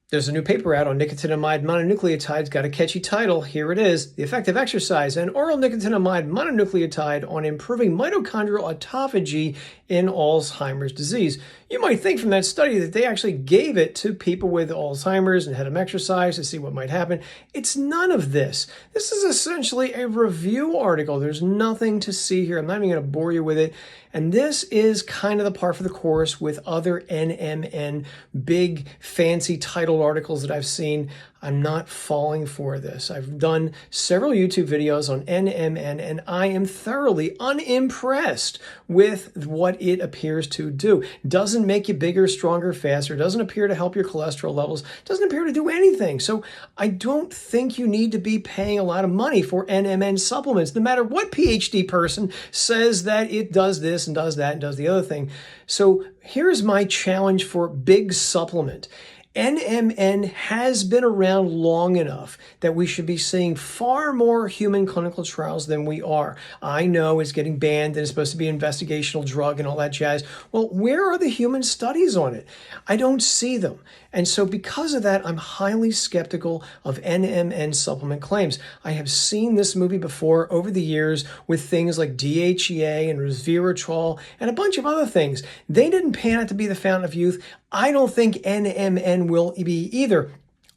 There's a new paper out on nicotinamide mononucleotides. Got a catchy title. Here it is. The effect of exercise and oral nicotinamide mononucleotide on improving mitochondrial autophagy in Alzheimer's disease. You might think from that study that they actually gave it to people with Alzheimer's and had them exercise to see what might happen. It's none of this. This is essentially a review article. There's nothing to see here. I'm not even going to bore you with it. And this is kind of the par for the course with other NMN big fancy titled articles that I've seen. I'm not falling for this. I've done several YouTube videos on NMN and I am thoroughly unimpressed with what it appears to do. Doesn't make you bigger, stronger, faster. Doesn't appear to help your cholesterol levels. Doesn't appear to do anything. So I don't think you need to be paying a lot of money for NMN supplements, no matter what PhD person says that it does this and does that and does the other thing. So here's my challenge for big supplement. NMN has been around long enough that we should be seeing far more human clinical trials than we are. I know it's getting banned and it's supposed to be an investigational drug and all that jazz. Well, where are the human studies on it? I don't see them. And so because of that, I'm highly skeptical of NMN supplement claims. I have seen this movie before over the years with things like DHEA and resveratrol and a bunch of other things. They didn't pan out to be the fountain of youth. I don't think NMN will be either.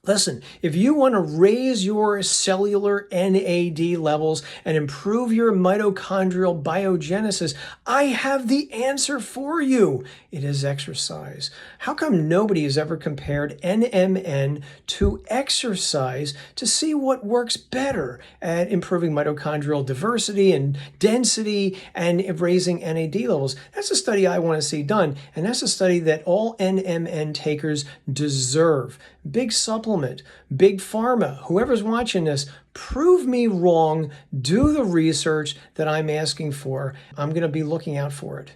Listen, if you want to raise your cellular NAD levels and improve your mitochondrial biogenesis, I have the answer for you. It is exercise. How come nobody has ever compared NMN to exercise to see what works better at improving mitochondrial diversity and density and raising NAD levels? That's a study I want to see done, and that's a study that all NMN takers deserve. Big supplement, big pharma, whoever's watching this, prove me wrong, do the research that I'm asking for. I'm going to be looking out for it.